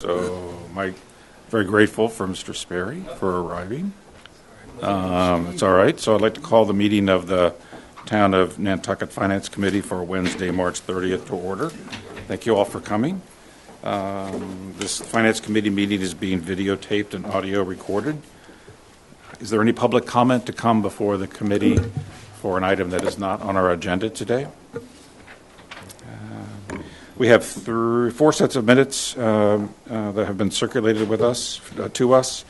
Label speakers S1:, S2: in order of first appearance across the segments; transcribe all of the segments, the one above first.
S1: So, very grateful for Mr. Sperry for arriving. It's all right. So I'd like to call the meeting of the Town of Nantucket Finance Committee for Wednesday, March 30th to order. Thank you all for coming. This Finance Committee meeting is being videotaped and audio recorded. Is there any public comment to come before the committee for an item that is not on our agenda today? We have four sets of minutes that have been circulated with us to us.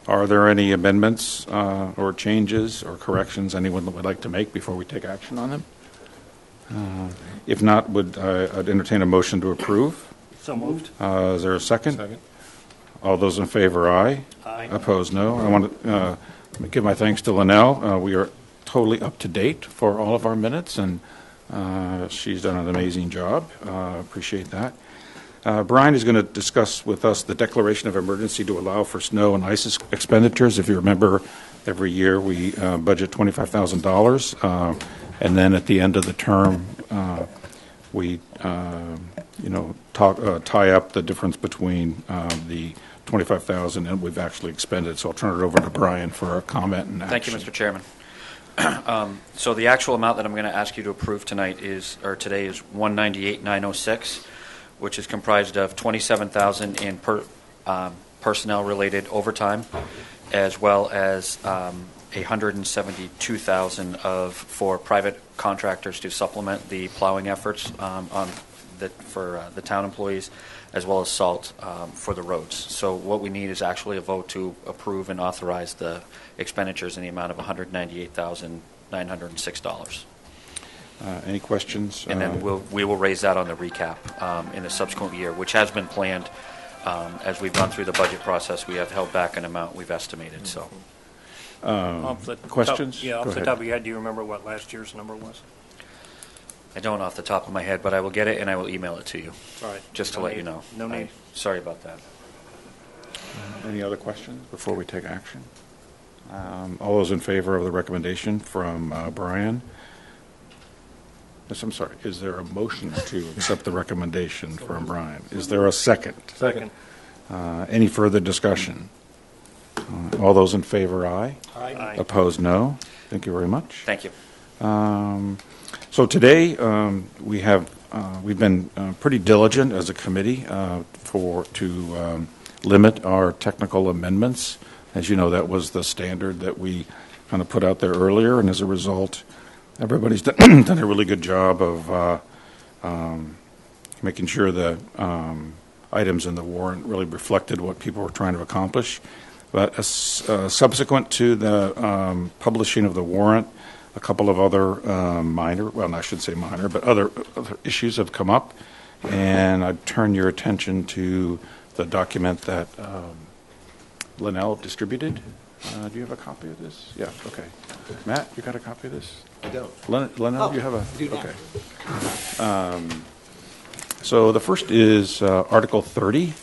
S1: Are there any amendments or changes or corrections anyone would like to make before we take action on them? If not, I'd entertain a motion to approve.
S2: So moved.
S1: Is there a second?
S2: Second.
S1: All those in favor, aye.
S2: Aye.
S1: Opposed, no. I want to give my thanks to Linnell. We are totally up to date for all of our minutes, and she's done an amazing job. Appreciate that. Brian is going to discuss with us the declaration of emergency to allow for snow and ice expenditures. If you remember, every year we budget $25,000, and then at the end of the term, we tie up the difference between the $25,000 and we've actually expended. So I'll turn it over to Brian for a comment and action.
S3: Thank you, Mr. Chairman. So the actual amount that I'm going to ask you to approve today is $198,906, which is comprised of $27,000 in personnel-related overtime, as well as $172,000 for private contractors to supplement the plowing efforts for the town employees, as well as salt for the roads. So what we need is actually a vote to approve and authorize the expenditures in the amount of $198,906.
S1: Any questions?
S3: And then we will raise that on the recap in the subsequent year, which has been planned. As we've gone through the budget process, we have held back an amount we've estimated. So,
S1: questions?
S2: Off the top of your head, do you remember what last year's number was?
S3: I don't off the top of my head, but I will get it and I will email it to you.
S2: All right.
S3: Just to let you know.
S2: No need.
S3: Sorry about that.
S1: Any other questions before we take action? All those in favor of the recommendation from Brian? Yes, I'm sorry. Is there a motion to accept the recommendation from Brian? Is there a second?
S2: Second.
S1: Any further discussion? All those in favor, aye.
S2: Aye.
S1: Opposed, no. Thank you very much.
S3: Thank you.
S1: So today we've been pretty diligent as a committee to limit our technical amendments. As you know, that was the standard that we kind of put out there earlier, and as a result, everybody's done a really good job of making sure the items in the warrant really reflected what people were trying to accomplish. But subsequent to the publishing of the warrant, a couple of other I should say minor, but other issues have come up, and I'd turn your attention to the document that Linnell distributed. Do you have a copy of this? Yeah, okay. Matt, you got a copy of this?
S4: I don't.
S1: Linnell, you have a?
S4: Do not.
S1: Okay. So the first is Article 30.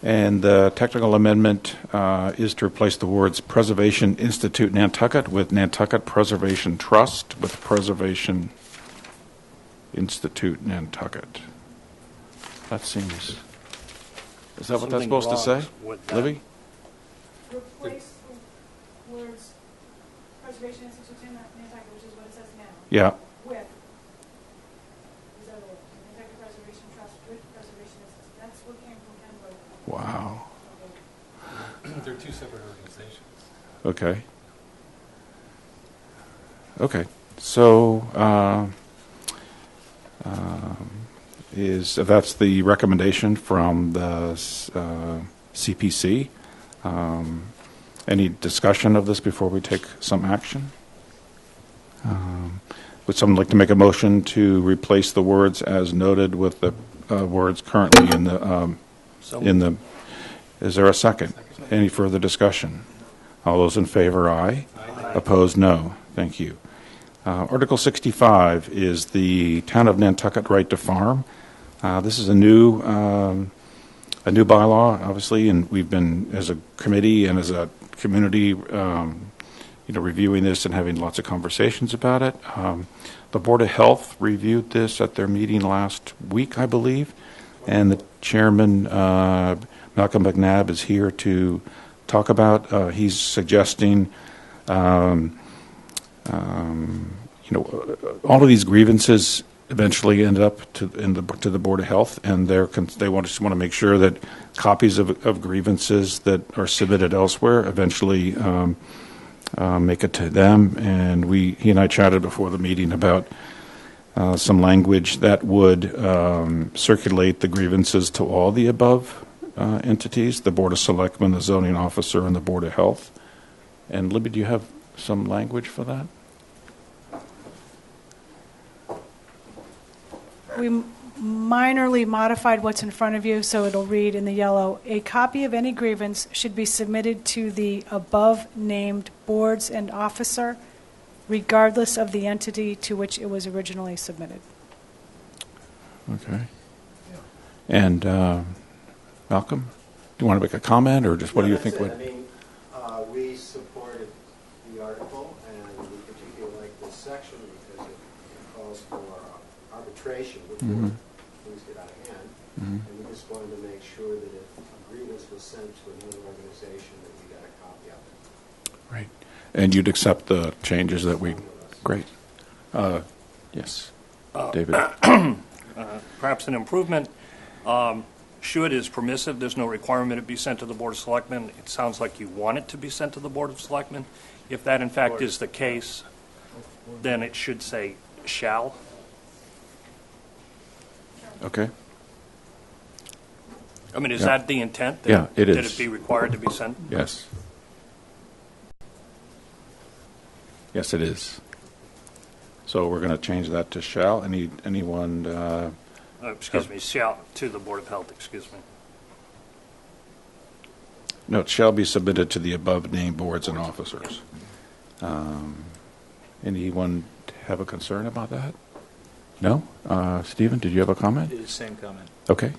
S1: And the technical amendment is to replace the words Preservation Institute Nantucket with Nantucket Preservation Trust with Preservation Institute Nantucket. That seems... Is that what that's supposed to say? Libby?
S5: Replace the words Preservation Institute Nantucket, which is what it says now.
S1: Yeah.
S5: With these other words. Nantucket Preservation Trust with Preservation Institute. That's what came from Pembroke.
S1: Wow.
S4: They're two separate organizations.
S1: Okay. Okay. So that's the recommendation from the CPC. Any discussion of this before we take some action? Would someone like to make a motion to replace the words as noted with the words currently in the Is there a second? Any further discussion? All those in favor, aye.
S2: Aye.
S1: Opposed, no. Thank you. Article 65 is the Town of Nantucket right to farm. This is a new bylaw, obviously, and we've been, as a committee and as a community, reviewing this and having lots of conversations about it. The Board of Health reviewed this at their meeting last week, I believe, and the chairman, Malcolm McNabb, is here to talk about. He's suggesting, all of these grievances eventually end up to the Board of Health, and they just want to make sure that copies of grievances that are submitted elsewhere eventually make it to them. And he and I chatted before the meeting about some language that would circulate the grievances to all the above entities, the Board of Selectmen, the zoning officer, and the Board of Health. And Libby, do you have some language for that?
S5: We minorly modified what's in front of you, so it'll read in the yellow, a copy of any grievance should be submitted to the above-named boards and officer, regardless of the entity to which it was originally submitted.
S1: Okay. And Malcolm, do you want to make a comment, or just what do you think?
S6: We supported the article, and we particularly like this section because it calls for arbitration before things get out of hand. And we just wanted to make sure that if a grievance was sent to another organization, that we got a copy of it.
S1: Right. And you'd accept the changes that we... Great. Yes. David.
S2: Perhaps an improvement. Should is permissive. There's no requirement it be sent to the Board of Selectmen. It sounds like you want it to be sent to the Board of Selectmen. If that, in fact, is the case, then it should say shall.
S1: Okay.
S2: I mean, is
S1: Yeah.
S2: that the intent?
S1: Yeah, it is.
S2: That it be required to be sent?
S1: Yes. Yes, it is. So we're going to change that to shall. Anyone...
S2: Excuse me, shall, to the Board of Health, excuse me.
S1: No, it shall be submitted to the above-named boards and officers. Anyone have a concern about that? No? Stephen, did you have a comment?
S4: Same comment.
S1: Okay.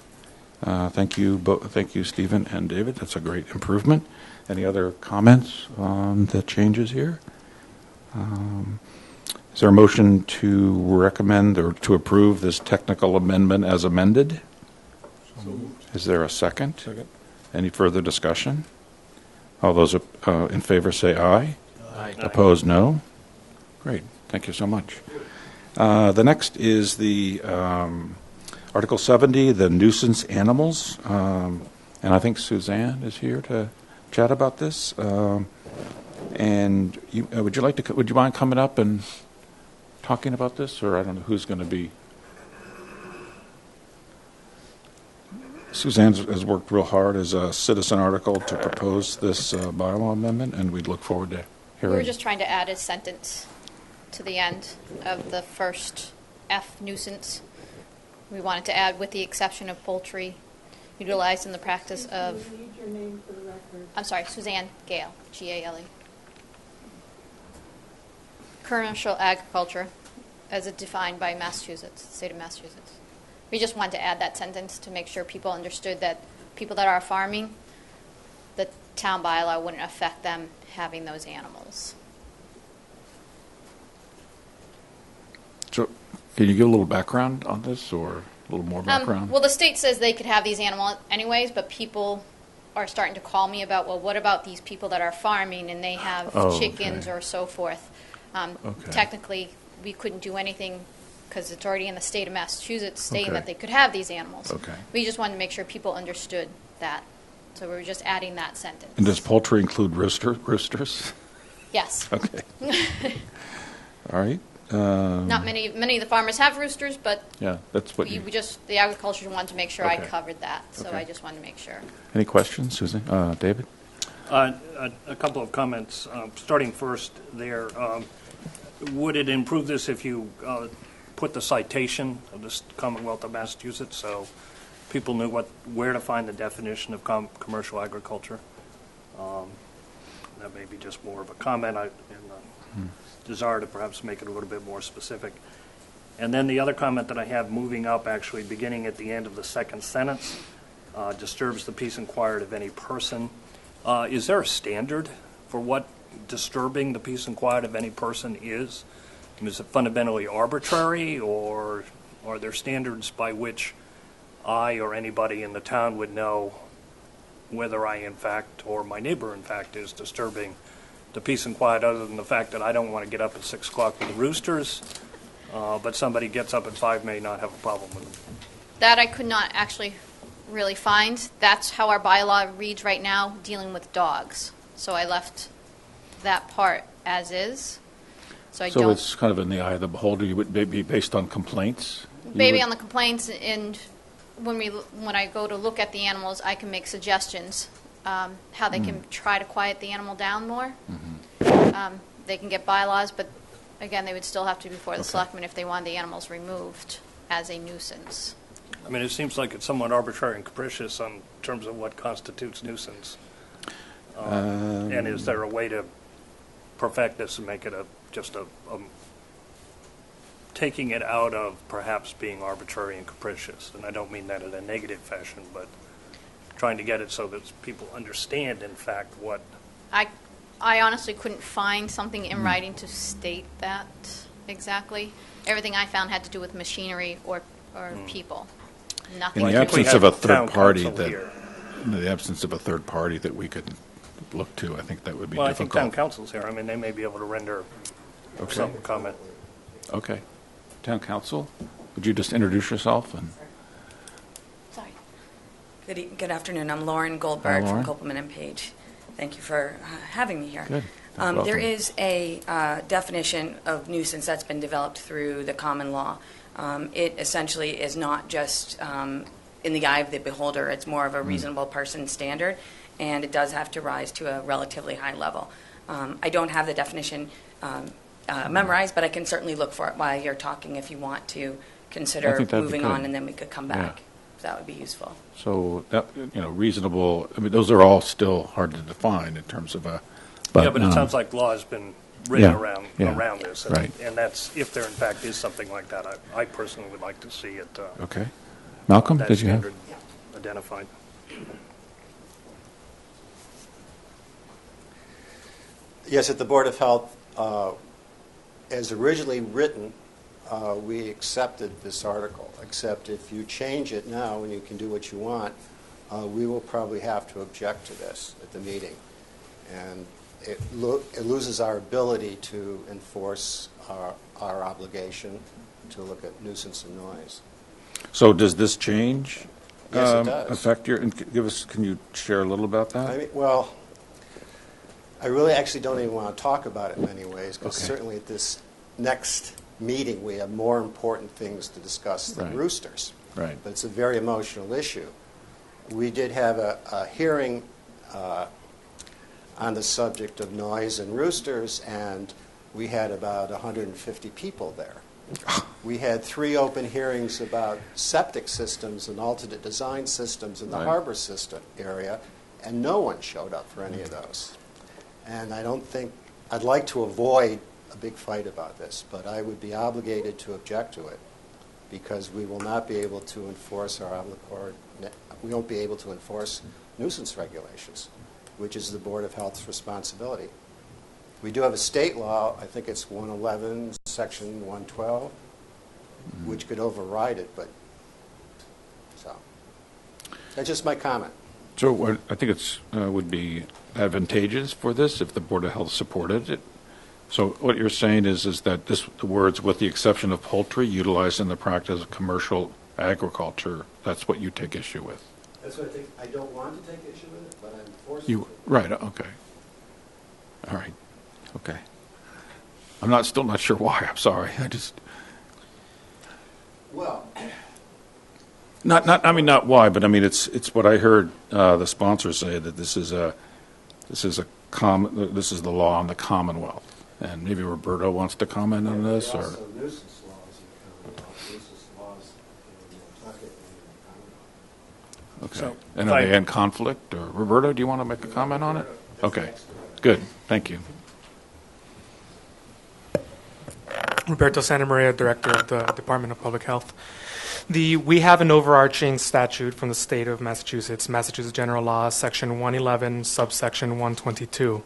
S1: Thank you, thank you, Stephen and David. That's a great improvement. Any other comments on the changes here? Is there a motion to recommend or to approve this technical amendment as amended? Is there a second?
S4: Second.
S1: Any further discussion? All those in favor say aye.
S4: Aye.
S1: Opposed, no. Great. Thank you so much. The next is the Article 70, the nuisance animals. And I think Suzanne is here to chat about this. And would you mind coming up and talking about this? Or I don't know who's going to be. Suzanne has worked real hard as a citizen article to propose this bylaw amendment, and we'd look forward to
S7: We
S1: hearing.
S7: were just trying to add a sentence to the end of the first F nuisance. We wanted to add, with the exception of poultry utilized in the practice of,
S5: Read your name for the record.
S7: I'm sorry, Suzanne Gale, G-A-L-E. Commercial agriculture, as it defined by Massachusetts, the state of Massachusetts. We just wanted to add that sentence to make sure people understood that people that are farming, the town bylaw wouldn't affect them having those animals.
S1: So, can you give a little background on this, or a little more background?
S7: Well, the state says they could have these animals anyways, but people are starting to call me about, well, what about these people that are farming and they have chickens
S1: okay.
S7: or so forth?
S1: Okay.
S7: Technically, we couldn't do anything because it's already in the state of Massachusetts saying
S1: Okay.
S7: that they could have these animals.
S1: Okay.
S7: We just wanted to make sure people understood that. So we were just adding that sentence.
S1: And does poultry include roosters?
S7: Yes.
S1: Okay. All right.
S7: Not many of the farmers have roosters, but
S1: Yeah, that's what
S7: we
S1: you...
S7: just, the agriculture wanted to make sure I
S1: Okay.
S7: covered that. So
S1: Okay.
S7: I just wanted to make sure.
S1: Any questions, Susan? David?
S2: A couple of comments. Starting first there, would it improve this if you put the citation of the Commonwealth of Massachusetts so people knew where to find the definition of commercial agriculture? That may be just more of a comment and a desire to perhaps make it a little bit more specific. And then the other comment that I have moving up, actually beginning at the end of the second sentence, disturbs the peace and quiet of any person. Is there a standard for what disturbing the peace and quiet of any person is? I mean, is it fundamentally arbitrary, or are there standards by which I or anybody in the town would know whether I in fact, or my neighbor in fact, is disturbing the peace and quiet, other than the fact that I don't want to get up at 6 o'clock with the roosters, but somebody gets up at 5 may not have a problem with them.
S7: That I could not actually really find. That's how our bylaw reads right now, dealing with dogs. So I left that part as is. So I
S1: So
S7: don't.
S1: it's kind of in the eye of the beholder. You would be based on complaints?
S7: Maybe on the complaints, and when I go to look at the animals, I can make suggestions how they can try to quiet the animal down more. They can get bylaws, but again, they would still have to be before the selectmen if they wanted the animals removed as a nuisance.
S2: I mean, it seems like it's somewhat arbitrary and capricious in terms of what constitutes nuisance. And is there a way to perfect this and make it just a taking it out of perhaps being arbitrary and capricious? And I don't mean that in a negative fashion, but trying to get it so that people understand, in fact, what...
S7: I honestly couldn't find something in writing to state that exactly. Everything I found had to do with machinery or people. Nothing.
S1: In
S7: to
S1: the
S7: do
S1: absence
S7: with-
S1: of a
S2: Town
S1: third party
S2: council here.
S1: in the absence of a third party that we could look to, I think that would be
S2: Well, I think town
S1: difficult.
S2: council's here. I mean, they may be able to render some comment.
S1: Okay. Town council, would you just introduce yourself? And
S7: Sorry.
S8: Good afternoon. I'm Lauren Goldberg
S1: Hi, Lauren.
S8: from Copeland and Page. Thank you for having me here.
S1: Good.
S8: There
S1: Welcome.
S8: is a definition of nuisance that's been developed through the common law. It essentially is not just in the eye of the beholder. It's more of a reasonable person standard, and it does have to rise to a relatively high level. I don't have the definition memorized, but I can certainly look for it while you're talking if you want to
S1: I
S8: consider
S1: think that'd be
S8: moving
S1: good.
S8: on, and then we could come back.
S1: Yeah.
S8: That would be useful.
S1: So, that, reasonable, I mean, those are all still hard to define in terms of a...
S2: Yeah, but it sounds like law has been written around this. And,
S1: right.
S2: and that's, if there in fact is something like that, I personally would like to see it,
S1: Okay. Malcolm,
S2: that
S1: did you have?
S2: standard identified.
S6: Yes, at the Board of Health, as originally written, we accepted this article, except if you change it now and you can do what you want, we will probably have to object to this at the meeting. And it loses our ability to enforce our obligation to look at nuisance and noise.
S1: So does this change?
S6: Yes, it does.
S1: Affect your, and can you share a little about that?
S6: I mean, well, I really actually don't even want to talk about it in many ways, because
S1: Okay.
S6: certainly at this next meeting, we have more important things to discuss than
S1: Right.
S6: roosters.
S1: Right.
S6: But it's a very emotional issue. We did have a hearing on the subject of noise and roosters, and we had about 150 people there. We had 3 open hearings about septic systems and alternate design systems in the
S1: Right.
S6: harbor system area, and no one showed up for any of those. And I don't think, I'd like to avoid a big fight about this, but I would be obligated to object to it, because we will not be able to enforce we won't be able to enforce nuisance regulations, which is the Board of Health's responsibility. We do have a state law, I think it's 111, Section 112, which could override it, but, so, that's just my comment.
S1: So I think it's would be advantageous for this if the Board of Health supported it. So what you're saying is that the words, with the exception of poultry utilized in the practice of commercial agriculture, that's what you take issue with.
S6: That's what I think. I don't want to take issue with it, but I'm forced
S1: You right? Okay. All right. Okay. I'm still not sure why. I'm sorry. I just
S6: Well,
S1: not why, but I mean it's what I heard the sponsor say, that this is the law in the Commonwealth, and maybe Roberto wants to comment on this,
S6: there are
S1: or
S6: also nuisance laws in the Commonwealth, nuisance laws in Nantucket and in the Commonwealth.
S1: okay,
S2: So,
S1: and are they in conflict? Or Roberto, do you want to make a comment on it? Okay, good, thank you.
S9: Roberto Santamaria, Director of the Department of Public Health. We have an overarching statute from the state of Massachusetts, Massachusetts General Law, Section 111, subsection 122,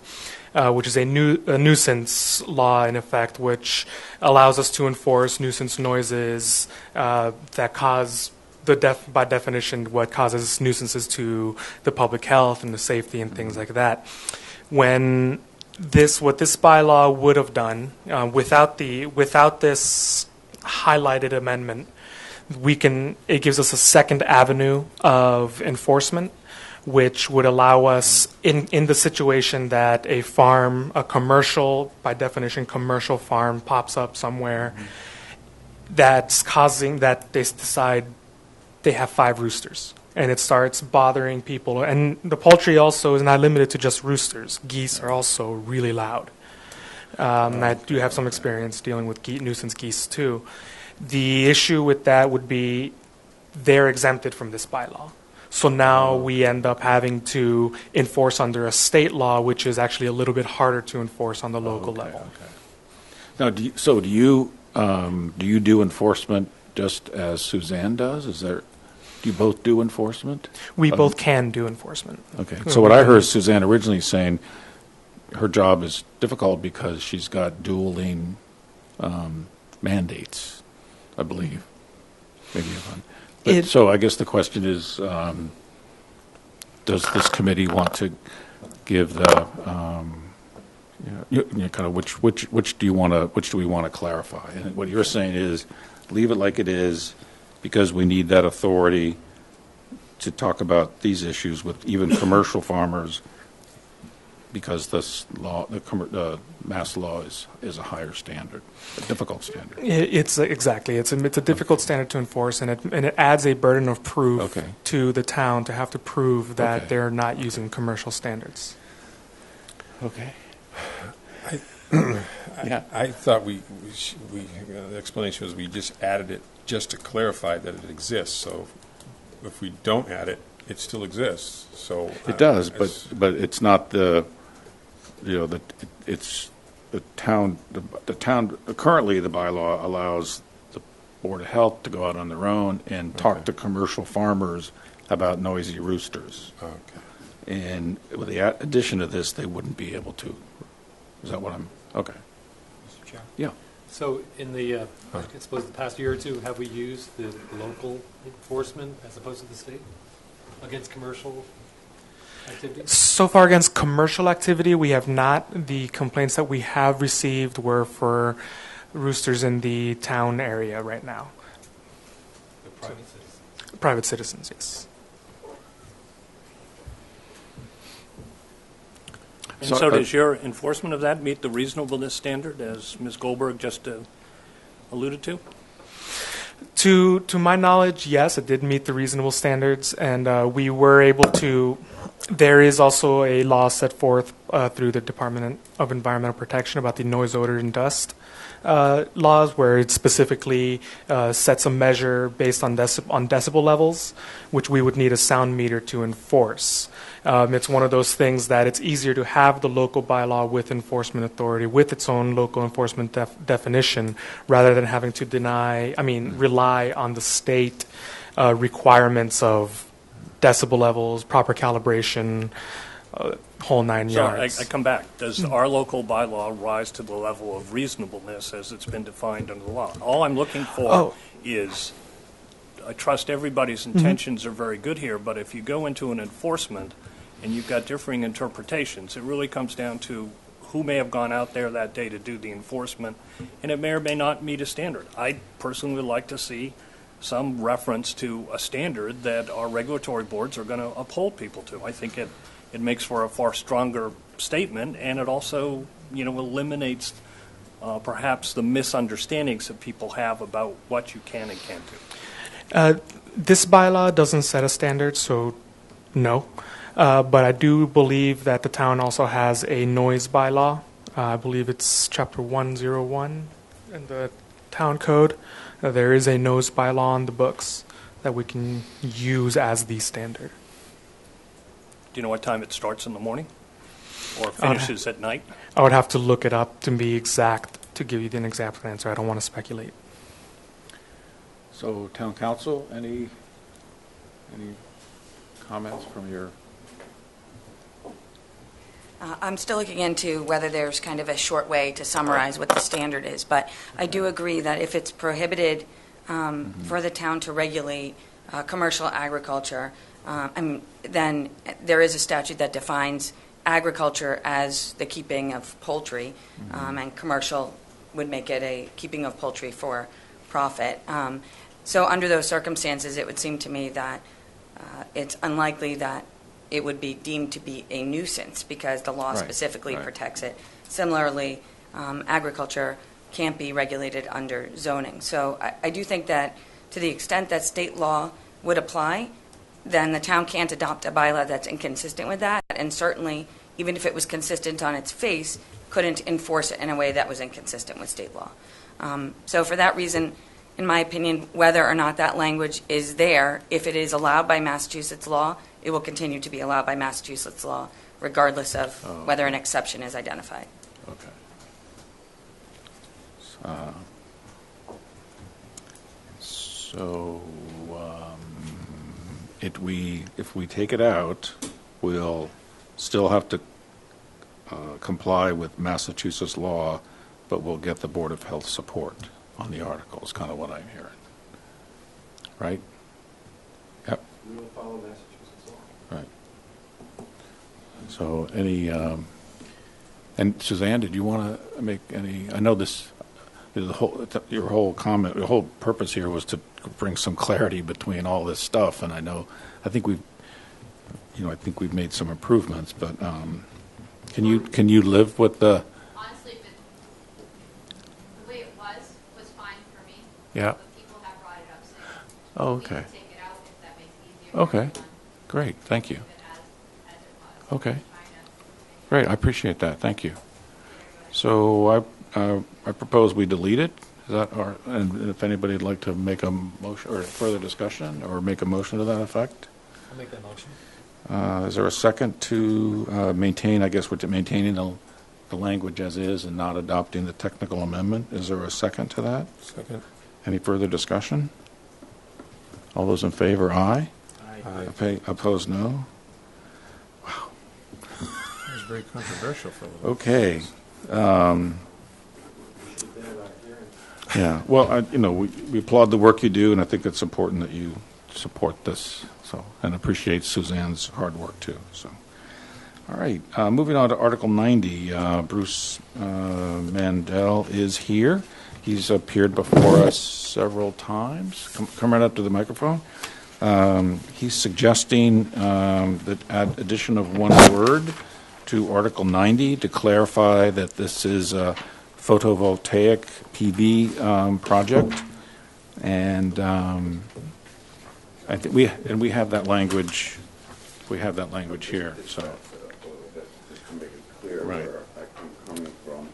S9: which is a nuisance law in effect, which allows us to enforce nuisance noises that cause by definition, what causes nuisances to the public health and the safety and things like that. What this bylaw would have done without this highlighted amendment, it gives us a second avenue of enforcement, which would allow us in the situation that a farm, a commercial, by definition, commercial farm pops up somewhere that's causing that they decide they have 5 roosters, and it starts bothering people. And the poultry also is not limited to just roosters. Geese are also really loud. I do have some experience dealing with nuisance geese too. The issue with that would be they're exempted from this bylaw. So now we end up having to enforce under a state law, which is actually a little bit harder to enforce on the local level.
S1: Okay. Now, do you do enforcement just as Suzanne does? Do you both do enforcement?
S9: We both can do enforcement.
S1: Okay. So what I heard Suzanne originally saying, her job is difficult because she's got dueling mandates, I believe. Maybe so I guess the question is, does this committee want to give the kind of which do we want to clarify? And what you're saying is leave it like it is because we need that authority to talk about these issues with even commercial farmers because this law, the mass law is a higher standard, a difficult standard.
S9: It's a difficult standard to enforce, and it adds a burden of proof to the town to have to prove that they're not using commercial standards.
S1: Okay.
S4: I thought the explanation was we just added it just to clarify that it exists. So if we don't add it, it still exists. So
S1: it does, but it's not it's the town. The town currently the bylaw allows the Board of Health to go out on their own and talk to commercial farmers about noisy roosters.
S4: Okay.
S1: And with the addition of this, they wouldn't be able to. Is that what I'm? Okay.
S4: Mr. Chair?
S1: Yeah.
S4: So in I suppose the past year or two, have we used the local enforcement as opposed to the state against commercial activity?
S9: So far against commercial activity, we have not. The complaints that we have received were for roosters in the town area right now.
S4: The private citizens?
S9: Private citizens, yes.
S2: And so does your enforcement of that meet the reasonableness standard, as Ms. Goldberg just alluded to?
S9: To my knowledge, yes, it did meet the reasonable standards, and we were able to. There is also a law set forth through the Department of Environmental Protection about the noise, odor, and dust laws, where it specifically sets a measure based on decibel levels, which we would need a sound meter to enforce. It's one of those things that it's easier to have the local bylaw with enforcement authority with its own local enforcement definition rather than having to rely on the state requirements of decibel levels, proper calibration, whole 9 yards.
S2: So I come back. Does our local bylaw rise to the level of reasonableness as it's been defined under the law? All I'm looking for is, I trust everybody's intentions are very good here, but if you go into an enforcement and you've got differing interpretations, it really comes down to who may have gone out there that day to do the enforcement, and it may or may not meet a standard. I personally would like to see some reference to a standard that our regulatory boards are going to uphold people to. I think it makes for a far stronger statement, and it also, eliminates perhaps the misunderstandings that people have about what you can and can't do.
S9: This bylaw doesn't set a standard, so no. But I do believe that the town also has a noise bylaw. I believe it's Chapter 101 in the town code. There is a noise bylaw on the books that we can use as the standard.
S2: Do you know what time it starts in the morning or finishes at night?
S9: I would have to look it up to be exact, to give you an exact answer. I don't want to speculate.
S1: So, Town Council, any comments from your?
S8: I'm still looking into whether there's kind of a short way to summarize what the standard is, but I do agree that if it's prohibited for the town to regulate commercial agriculture, then there is a statute that defines agriculture as the keeping of poultry, and commercial would make it a keeping of poultry for profit. So under those circumstances, it would seem to me that it's unlikely that it would be deemed to be a nuisance because the law
S1: Right,
S8: specifically
S1: right.
S8: protects it. Similarly, agriculture can't be regulated under zoning. So I do think that to the extent that state law would apply, then the town can't adopt a bylaw that's inconsistent with that, and certainly, even if it was consistent on its face, couldn't enforce it in a way that was inconsistent with state law. So for that reason, in my opinion, whether or not that language is there, if it is allowed by Massachusetts law, it will continue to be allowed by Massachusetts law, regardless of whether an exception is identified.
S1: Okay. So, if we take it out, we'll still have to comply with Massachusetts law, but we'll get the Board of Health support on the article, is kind of what I'm hearing. Right? Yep,
S6: We will follow Massachusetts law.
S1: right. So and Suzanne, did you want to make any, I know your whole comment, your whole purpose here was to bring some clarity between all this stuff, and I think we've made some improvements, but can you live with the?
S7: Honestly, the way it was fine for me.
S1: Yeah.
S7: But people have brought it up saying,
S1: Oh,
S7: we
S1: okay.
S7: can take it out if that makes it easier. for
S1: Okay.
S7: everyone.
S1: Great, thank you.
S7: Leave it as it was.
S1: Okay.
S7: Trying to-
S1: Great, I appreciate that, thank you. So I propose we delete it. Is that and if anybody would like to make a motion or further discussion or make a motion to that effect?
S10: I'll make that motion.
S1: Is there a second to maintain, I guess we're maintaining the language as is and not adopting the technical amendment? Is there a second to that?
S4: Second.
S1: Any further discussion? All those in favor, aye.
S4: Aye.
S1: Opposed, no.
S4: It was very controversial for a little.
S1: Okay.
S6: We should have our hearing.
S1: Yeah, well, we applaud the work you do, and I think it's important that you support this, and appreciate Suzanne's hard work, too, so. All right, moving on to Article 90, Bruce Mandel is here. He's appeared before us several times. Come right up to the microphone. He's suggesting the addition of one word to Article 90 to clarify that this is a photovoltaic PV project, and I think we have that language. We have that language here. So,
S11: Just to make it clear
S1: Right.
S11: where I'm coming from.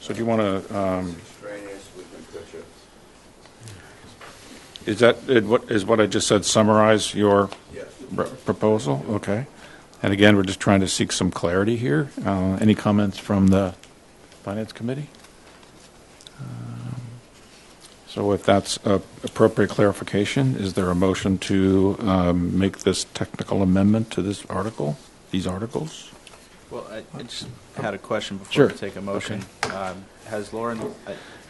S1: so do you want to?
S11: Extraneous, we can put you.
S1: Is that what I just said? Summarize your
S11: Yes.
S1: proposal. Okay. And again, we're just trying to seek some clarity here. Any comments from the Finance Committee? So if that's appropriate clarification, is there a motion to make this technical amendment to this article, these articles?
S10: Well, I just had a question before
S1: Sure.
S10: we take a motion. Has Lauren,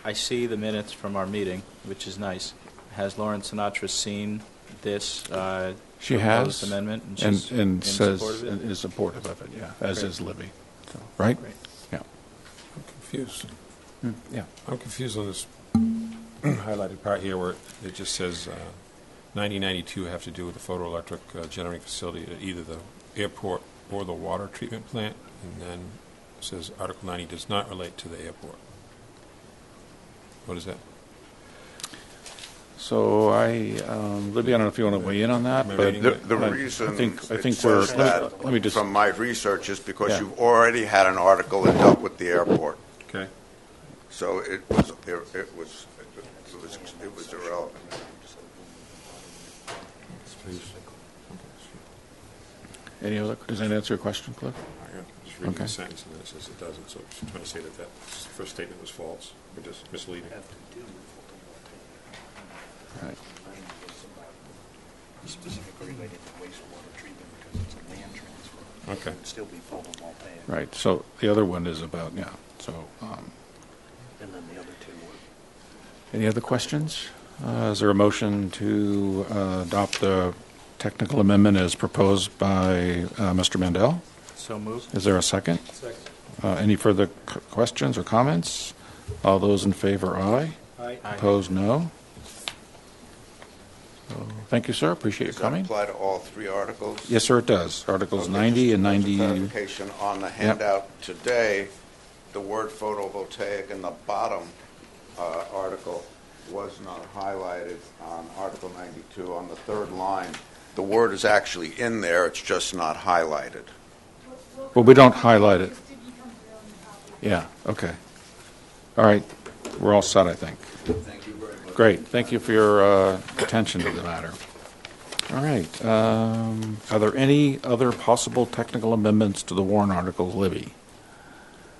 S10: I see the minutes from our meeting, which is nice. Has Lauren Sinatra seen this
S1: She
S10: proposed
S1: has.
S10: amendment?
S1: And
S10: she's in
S1: says,
S10: support of it?
S1: is supportive of it, yeah, as
S10: Great.
S1: is Libby. So, right?
S10: Great.
S1: Yeah.
S4: I'm confused.
S1: Yeah.
S4: I'm confused on this highlighted part here where it just says 9092 have to do with the photoelectric generating facility at either the airport or the water treatment plant, and then it says Article 90 does not relate to the airport. What is that?
S1: So Libby, I don't know if you want to weigh in on that,
S4: Am I
S1: but
S4: reading
S11: The
S1: I
S11: reason
S1: think
S11: it
S1: we're,
S11: says that,
S1: let me just,
S11: from my research, is because
S1: Yeah.
S11: you've already had an article that dealt with the airport.
S4: Okay.
S11: So it was irrelevant.
S1: any other, does that answer your question, Cliff?
S4: I'm just reading
S1: Okay.
S4: the sentence, and then it says it doesn't, so it's trying to say that first statement was false, or just misleading.
S1: Right.
S2: Specifically related to wastewater treatment because it's a land transfer.
S4: Okay.
S2: It'd still be photovoltaic.
S1: Right, so the other one is about, so,
S2: And then the other two were.
S1: any other questions? Is there a motion to adopt the technical amendment as proposed by Mr. Mandel?
S10: So moved.
S1: Is there a second?
S10: Second.
S1: Any further questions or comments? All those in favor, aye.
S10: Aye.
S1: Opposed, no. So, thank you, sir. Appreciate you
S11: Does that
S1: coming.
S11: apply to all three articles?
S1: Yes, sir, it does. Articles
S11: Okay,
S1: 90
S11: just
S1: and
S11: a
S1: 90.
S11: clarification on the handout today, the word photovoltaic in the bottom article was not highlighted on Article 92 on the third line. The word is actually in there, it's just not highlighted.
S1: Well, we don't highlight it. Yeah, okay. All right, we're all set, I think.
S11: Thank you very much.
S1: Great, thank you for your attention to the matter. All right, are there any other possible technical amendments to the warrant articles, Libby?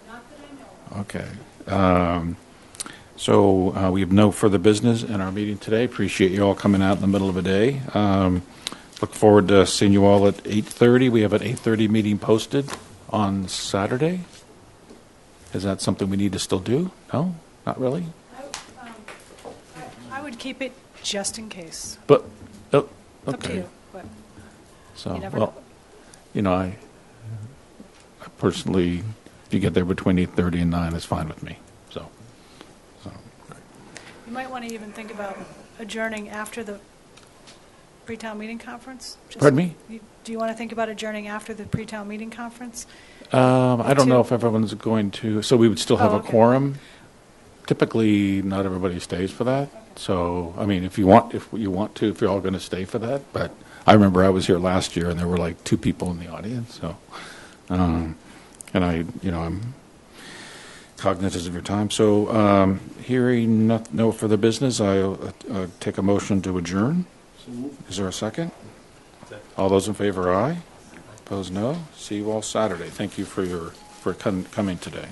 S5: Not that I know of.
S1: Okay. So we have no further business in our meeting today. Appreciate you all coming out in the middle of the day. Look forward to seeing you all at 8:30. We have an 8:30 meeting posted on Saturday. Is that something we need to still do? No? Not really?
S5: I would keep it just in case.
S1: But, oh,
S5: It's up to
S1: okay.
S5: you, but
S1: So,
S5: you never
S1: well,
S5: know.
S1: you know, I personally, if you get there between 8:30 and 9, it's fine with me. So.
S5: You might want to even think about adjourning after the pre-town meeting conference. Just-
S1: Pardon me?
S5: Do you want to think about adjourning after the pre-town meeting conference?
S1: I don't know
S5: Two.
S1: if everyone's going to, so we would still have
S5: Oh,
S1: a
S5: okay.
S1: quorum. Typically, not everybody stays for that. So, I mean, if you want to, if you're all going to stay for that. But I remember I was here last year and there were like 2 people in the audience. So, and I'm cognizant of your time. So, hearing no further business, I'll take a motion to adjourn. Is there a second? All those in favor, aye. Opposed, no. See you all Saturday. Thank you for coming today.